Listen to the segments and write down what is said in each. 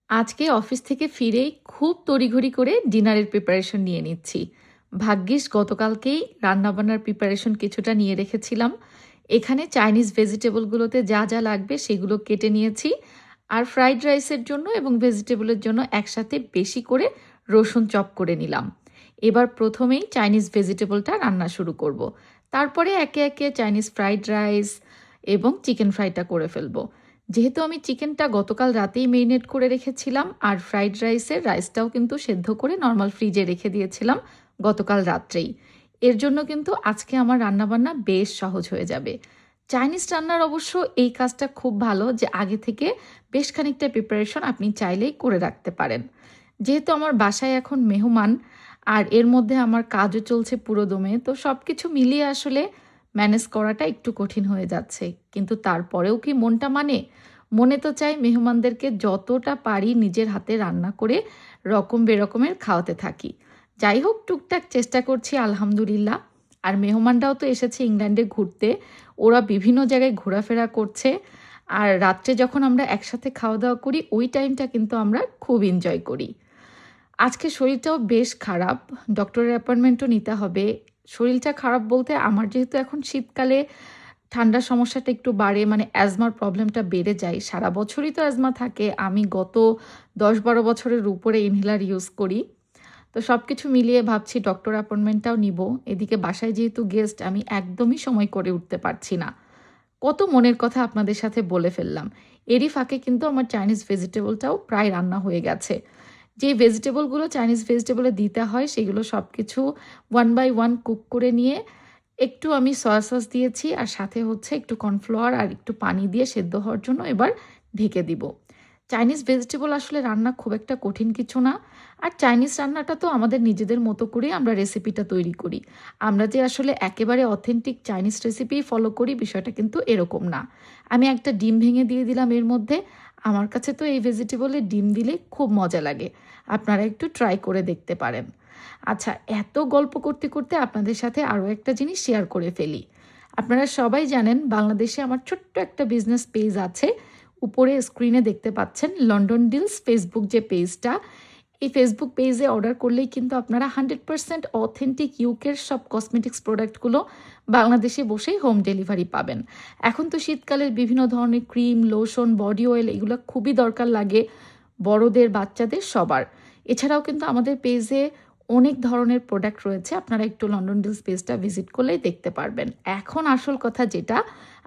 আজকে অফিস থেকে ফিরেই খুব তড়িঘড়ি করে ডিনারের প্রিপারেশন নিয়ে নিচ্ছি। ভাগ্যিস গতকালকেই রান্নাবান্নার প্রিপারেশন কিছুটা নিয়ে রেখেছিলাম। এখানে চাইনিজ ভেজিটেবলগুলোতে যা যা লাগবে সেগুলো কেটে নিয়েছি। আর ফ্রাইড রাইসের জন্য এবং ভেজিটেবলের জন্য একসাথে বেশি করে রসুন চপ করে নিলাম। এবার প্রথমেই চাইনিজ ভেজিটেবলটা রান্না শুরু করব। তারপরে একে একে চাইনিজ ফ্রাইড রাইস এবং চিকেন ফ্রাইটা করে ফেলবো। যেহেতু আমি চিকেনটা গতকাল রাতেই মেরিনেট করে রেখেছিলাম আর ফ্রাইড রাইসের রাইসটাও কিন্তু সেদ্ধ করে নর্মাল ফ্রিজে রেখে দিয়েছিলাম গতকাল রাত্রেই। এর জন্য কিন্তু আজকে আমার রান্নাবান্না বেশ সহজ হয়ে যাবে। চাইনিজ রান্নার অবশ্য এই কাজটা খুব ভালো যে আগে থেকে বেশ খানিকটা প্রিপারেশন আপনি চাইলেই করে রাখতে পারেন। যেহেতু আমার বাসায় এখন মেহমান আর এর মধ্যে আমার কাজও চলছে পুরোদমে, তো সব কিছু মিলিয়ে আসলে ম্যানেজ করাটা একটু কঠিন হয়ে যাচ্ছে। কিন্তু তারপরেও কি মনটা মনে তো চাই মেহমানদেরকে যতটা পারি নিজের হাতে রান্না করে রকম বেরকমের খাওয়াতে থাকি। যাই হোক, টুকটাক চেষ্টা করছি আলহামদুলিল্লাহ। আর মেহমানরাও তো এসেছে ইংল্যান্ডে ঘুরতে, ওরা বিভিন্ন জায়গায় ঘোরাফেরা করছে। আর রাত্রে যখন আমরা একসাথে খাওয়া দাওয়া করি ওই টাইমটা কিন্তু আমরা খুব এনজয় করি। আজকে শরীরটাও বেশ খারাপ, ডক্টরের অ্যাপয়েন্টমেন্টও নিতে হবে। শরীরটা খারাপ বলতে আমার যেহেতু এখন শীতকালে ঠান্ডার সমস্যাটা একটু বাড়ে, মানে অ্যাজমার প্রবলেমটা বেড়ে যায়। সারা বছরই তো অ্যাজমা থাকে, আমি গত 10-12 বছরের উপরে ইনহেলার ইউজ করি। তো সব কিছু মিলিয়ে ভাবছি ডক্টর অ্যাপয়েন্টমেন্টটাও নিব। এদিকে বাসায় যেহেতু গেস্ট, আমি একদমই সময় করে উঠতে পারছি না। কত মনের কথা আপনাদের সাথে বলে ফেললাম। এরই ফাঁকে কিন্তু আমার চাইনিজ ভেজিটেবলটাও প্রায় রান্না হয়ে গেছে। যে ভেজিটেবলগুলো চাইনিজ ভেজিটেবলে দিতে হয় সেগুলো সব কিছু 1 বাই 1 কুক করে নিয়ে একটু আমি সয়া সস দিয়েছি আর সাথে হচ্ছে একটু কর্নফ্লাওয়ার আর একটু পানি দিয়ে সেদ্ধ হওয়ার জন্য এবার ঢেকে দিব। চাইনিজ ভেজিটেবল আসলে রান্না খুব একটা কঠিন কিছু না। আর চাইনিজ রান্নাটা তো আমাদের নিজেদের মতো করে আমরা রেসিপিটা তৈরি করি। আমরা যে আসলে একেবারে অথেন্টিক চাইনিজ রেসিপি ফলো করি বিষয়টা কিন্তু এরকম না। আমি একটা ডিম ভেঙে দিয়ে দিলাম এর মধ্যে। আমার কাছে তো এই ভেজিটেবলে ডিম দিলে খুব মজা লাগে। আপনারা একটু ট্রাই করে দেখতে পারেন। আচ্ছা, এত গল্প করতে করতে আপনাদের সাথে আরও একটা জিনিস শেয়ার করে ফেলি। আপনারা সবাই জানেন বাংলাদেশে আমার ছোট্ট একটা বিজনেস পেজ আছে। উপরে স্ক্রিনে দেখতে পাচ্ছেন লন্ডন ডিলস ফেসবুক যে পেজটা। এই ফেসবুক পেজে অর্ডার করলেই কিন্তু আপনারা 100% অথেন্টিক ইউকের সব কসমেটিক্স প্রোডাক্টগুলো বাংলাদেশে বসেই হোম ডেলিভারি পাবেন। এখন তো শীতকালের বিভিন্ন ধরনের ক্রিম, লোশন, বডি অয়েল এগুলো খুবই দরকার লাগে বড়দের, বাচ্চাদের, সবার। এছাড়াও কিন্তু আমাদের পেজে অনেক ধরনের প্রোডাক্ট রয়েছে, আপনারা একটু লন্ডন ডিলস পেজটা ভিজিট করলেই দেখতে পারবেন। এখন আসল কথা যেটা,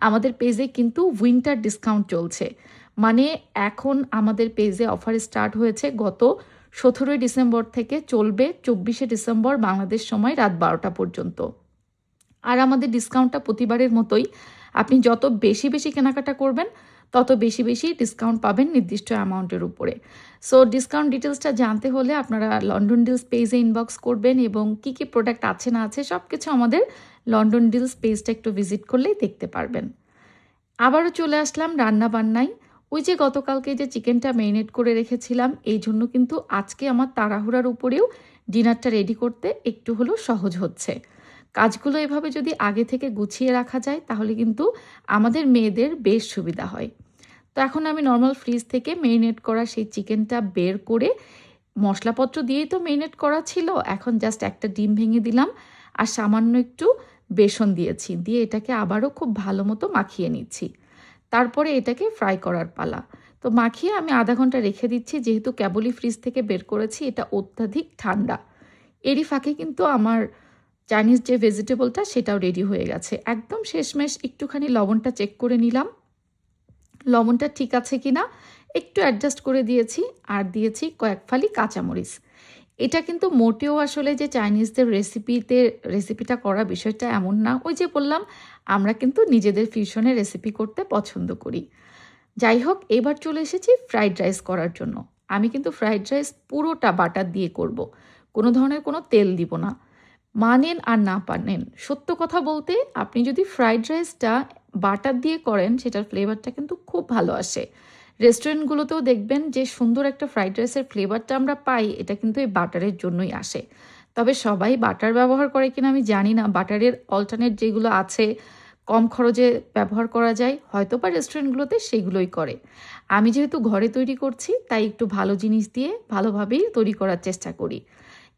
আমাদের পেজে কিন্তু উইন্টার ডিসকাউন্ট চলছে। মানে এখন আমাদের পেজে অফার স্টার্ট হয়েছে গত 17 ডিসেম্বর থেকে, চলবে 24 ডিসেম্বর বাংলাদেশ সময় রাত 12টা পর্যন্ত। আর আমাদের ডিসকাউন্টটা প্রতিবারের মতোই, আপনি যত বেশি বেশি কেনাকাটা করবেন তত বেশি বেশি ডিসকাউন্ট পাবেন নির্দিষ্ট অ্যামাউন্টের উপরে। সো ডিসকাউন্ট ডিটেলসটা জানতে হলে আপনারা লন্ডন ডিলস পেজে ইনবক্স করবেন এবং কী কী প্রোডাক্ট আছে না আছে সব কিছু আমাদের লন্ডন ডিলস পেজটা একটু ভিজিট করলেই দেখতে পারবেন। আবারও চলে আসলাম রান্না বান্নায়। ওই যে গতকালকে যে চিকেনটা মেরিনেট করে রেখেছিলাম, এই জন্য কিন্তু আজকে আমার তাড়াহুড়ার উপরেও ডিনারটা রেডি করতে একটু হলেও সহজ হচ্ছে। কাজগুলো এভাবে যদি আগে থেকে গুছিয়ে রাখা যায় তাহলে কিন্তু আমাদের মেয়েদের বেশ সুবিধা হয়। তো এখন আমি নর্মাল ফ্রিজ থেকে মেরিনেট করা সেই চিকেনটা বের করে, মশলাপত্র দিয়েই তো মেরিনেট করা ছিল, এখন জাস্ট একটা ডিম ভেঙে দিলাম আর সামান্য একটু বেসন দিয়েছি, দিয়ে এটাকে আবারও খুব ভালো মতো মাখিয়ে নিচ্ছি। তারপরে এটাকে ফ্রাই করার পালা। তো মাখিয়ে আমি আধা ঘন্টা রেখে দিচ্ছি, যেহেতু কেবলই ফ্রিজ থেকে বের করেছি, এটা অত্যাধিক ঠান্ডা। এরই ফাঁকে কিন্তু আমার চাইনিজ যে ভেজিটেবলটা সেটাও রেডি হয়ে গেছে। একদম শেষমেশ একটুখানি লবণটা চেক করে নিলাম, লবণটা ঠিক আছে কিনা একটু অ্যাডজাস্ট করে দিয়েছি। আর দিয়েছি কয়েক ফালি কাঁচামরিচ। এটা কিন্তু মোটেও আসলে যে চাইনিজদের রেসিপিটা করা বিষয়টা এমন না। ওই যে বললাম, আমরা কিন্তু নিজেদের ফিউশনে রেসিপি করতে পছন্দ করি। যাই হোক, এবার চলে এসেছি ফ্রাইড রাইস করার জন্য। আমি কিন্তু ফ্রাইড রাইস পুরোটা বাটার দিয়ে করব, কোনো ধরনের কোনো তেল দিব না। মানেন আর না পানেন, সত্য কথা বলতে আপনি যদি ফ্রাইড রাইসটা বাটার দিয়ে করেন সেটার ফ্লেভারটা কিন্তু খুব ভালো আসে। রেস্টুরেন্টগুলোতেও দেখবেন যে সুন্দর একটা ফ্রাইড রাইসের ফ্লেভারটা আমরা পাই, এটা কিন্তু এই বাটারের জন্যই আসে। তবে সবাই বাটার ব্যবহার করে কিনা আমি জানি না, বাটারের অল্টারনেট যেগুলো আছে কম খরচে ব্যবহার করা যায়, হয়তো বা রেস্টুরেন্টগুলোতে সেগুলোই করে। আমি যেহেতু ঘরে তৈরি করছি তাই একটু ভালো জিনিস দিয়ে ভালোভাবেই তৈরি করার চেষ্টা করি।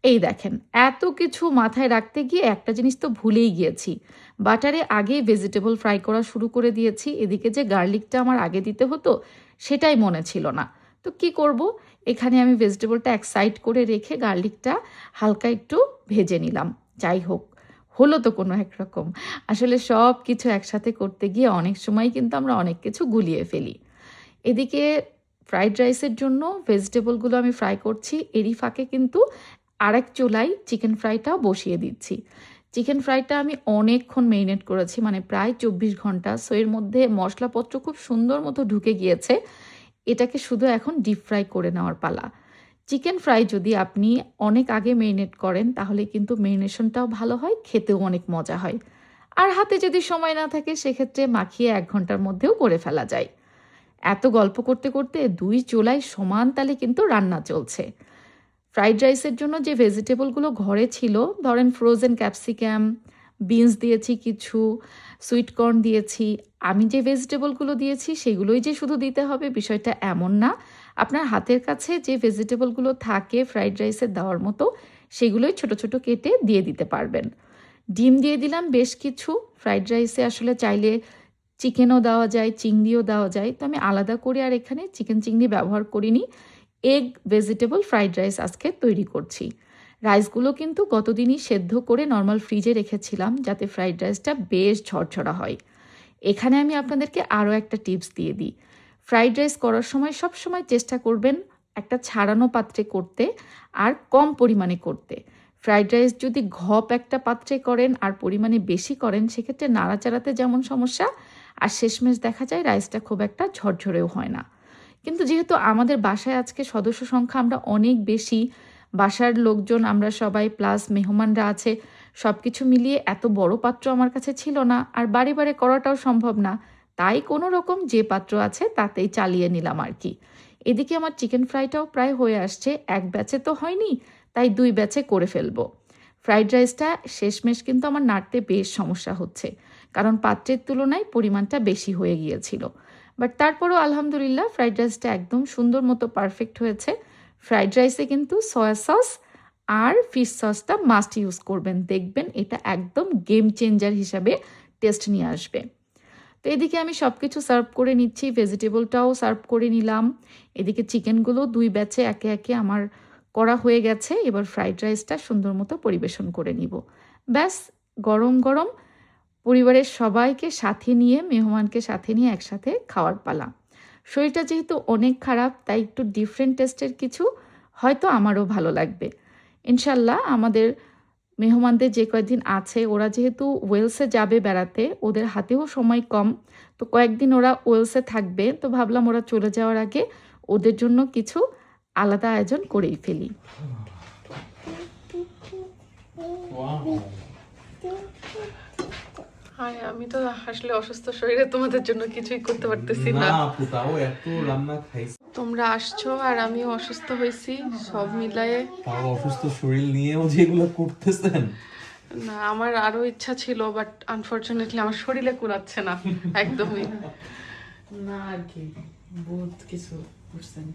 এই দেখেন, এত কিছু মাথায় রাখতে গিয়ে একটা জিনিস তো ভুলেই গিয়েছি। বাটারে আগে ভেজিটেবল ফ্রাই করা শুরু করে দিয়েছি, এদিকে যে গার্লিকটা আমার আগে দিতে হতো সেটাই মনে ছিল না। তো কি করব, এখানে আমি ভেজিটেবলটা এক সাইড করে রেখে গার্লিকটা হালকা একটু ভেজে নিলাম। যাই হোক, হলো তো কোনো একরকম। আসলে সব কিছু একসাথে করতে গিয়ে অনেক সময় কিন্তু আমরা অনেক কিছু গুলিয়ে ফেলি। এদিকে ফ্রাইড রাইসের জন্য ভেজিটেবলগুলো আমি ফ্রাই করছি, এরই ফাঁকে কিন্তু আরেক চুলায় চিকেন ফ্রাইটাও বসিয়ে দিচ্ছি। চিকেন ফ্রাইটা আমি অনেকক্ষণ মেরিনেট করেছি, মানে প্রায় 24 ঘন্টা। সো এর মধ্যে মশলাপত্র খুব সুন্দর মতো ঢুকে গিয়েছে। এটাকে শুধু এখন ডিপ ফ্রাই করে নেওয়ার পালা। চিকেন ফ্রাই যদি আপনি অনেক আগে মেরিনেট করেন তাহলে কিন্তু মেরিনেশনটাও ভালো হয়, খেতেও অনেক মজা হয়। আর হাতে যদি সময় না থাকে সেক্ষেত্রে মাখিয়ে 1 ঘন্টার মধ্যেও করে ফেলা যায়। এত গল্প করতে করতে 2 চুলায় সমান তালে কিন্তু রান্না চলছে। ফ্রাইড রাইসের জন্য যে ভেজিটেবলগুলো ঘরে ছিল, ধরেন ফ্রোজেন ক্যাপসিকাম, বিনস দিয়েছি কিছু, সুইট কর্ন দিয়েছি। আমি যে ভেজিটেবলগুলো দিয়েছি সেগুলোই যে শুধু দিতে হবে বিষয়টা এমন না। আপনার হাতের কাছে যে ভেজিটেবলগুলো থাকে ফ্রাইড রাইসে দেওয়ার মতো সেগুলোই ছোট ছোট কেটে দিয়ে দিতে পারবেন। ডিম দিয়ে দিলাম বেশ কিছু। ফ্রাইড রাইসে আসলে চাইলে চিকেনও দেওয়া যায়, চিংড়িও দেওয়া যায়। তো আমি আলাদা করে আর এখানে চিকেন চিংড়ি ব্যবহার করিনি। এগ ভেজিটেবল ফ্রাইড রাইস আজকে তৈরি করছি। রাইসগুলো কিন্তু গতদিনই সেদ্ধ করে নর্মাল ফ্রিজে রেখেছিলাম যাতে ফ্রাইড রাইসটা বেশ ঝরঝরা হয়। এখানে আমি আপনাদেরকে আরও একটা টিপস দিয়ে দিই। ফ্রাইড রাইস করার সময় সব সময় চেষ্টা করবেন একটা ছাড়ানো পাত্রে করতে আর কম পরিমাণে করতে। ফ্রাইড রাইস যদি ঘপ একটা পাত্রে করেন আর পরিমাণে বেশি করেন সেক্ষেত্রে নাড়াচাড়াতে যেমন সমস্যা, আর শেষমেশ দেখা যায় রাইসটা খুব একটা ঝরঝরেও হয় না। কিন্তু যেহেতু আমাদের বাসায় আজকে সদস্য সংখ্যা আমরা অনেক বেশি, বাসার লোকজন আমরা সবাই প্লাস মেহমানরা আছে, সব কিছু মিলিয়ে এত বড় পাত্র আমার কাছে ছিল না, আর বারে বারে করাটাও সম্ভব না। তাই কোনো রকম যে পাত্র আছে তাতেই চালিয়ে নিলাম আর কি। এদিকে আমার চিকেন ফ্রাইটাও প্রায় হয়ে আসছে, এক ব্যাচে তো হয়নি, তাই 2 ব্যাচে করে ফেলবো। ফ্রাইড রাইসটা শেষমেশ কিন্তু আমার নাড়তে বেশ সমস্যা হচ্ছে, কারণ পাত্রের তুলনায় পরিমাণটা বেশি হয়ে গিয়েছিল। বাট তারপরেও আলহামদুলিল্লাহ ফ্রাইড রাইসটা একদম সুন্দর মতো পারফেক্ট হয়েছে। ফ্রাইড রাইসে কিন্তু সয়া সস আর ফিশ সসটা মাস্ট ইউজ করবেন, দেখবেন এটা একদম গেম চেঞ্জার হিসাবে টেস্ট নিয়ে আসবে। তো এদিকে আমি সব কিছু সার্ভ করে নিচ্ছি, ভেজিটেবলটাও সার্ভ করে নিলাম। এদিকে চিকেনগুলো 2 ব্যাচে একে একে আমার করা হয়ে গেছে। এবার ফ্রাইড রাইসটা সুন্দর মতো পরিবেশন করে নিব। ব্যাস, গরম গরম পরিবারের সবাইকে সাথে নিয়ে, মেহমানকে সাথে নিয়ে একসাথে খাওয়ার পালা। শরীরটা যেহেতু অনেক খারাপ তাই একটু ডিফারেন্ট টেস্টের কিছু হয়তো আমারও ভালো লাগবে। ইনশাল্লাহ আমাদের মেহমানদের যে কয়েকদিন আছে ওরা যেহেতু ওয়েলসে যাবে বেড়াতে, ওদের হাতেও সময় কম, তো কয়েকদিন ওরা ওয়েলসে থাকবে। তো ভাবলাম ওরা চলে যাওয়ার আগে ওদের জন্য কিছু আলাদা আয়োজন করেই ফেলি। হাই, আমি তো আসলে অসুস্থ শরীরে তোমাদের জন্য কিছুই করতে পারতেছি না। আপু তাও এত রান্না খাইছি, তোমরা আসছো আর আমিও অসুস্থ হয়েছি, সব মিলায়ে। তাও অসুস্থ শরীর নিয়েও যেগুলো করতেছেন। না, আমার আরো ইচ্ছা ছিল, বাট আনফরচুনেটলি আমার শরীরে কুলাচ্ছে না একদমই। না আর কি, বহুত কিছু করছেন।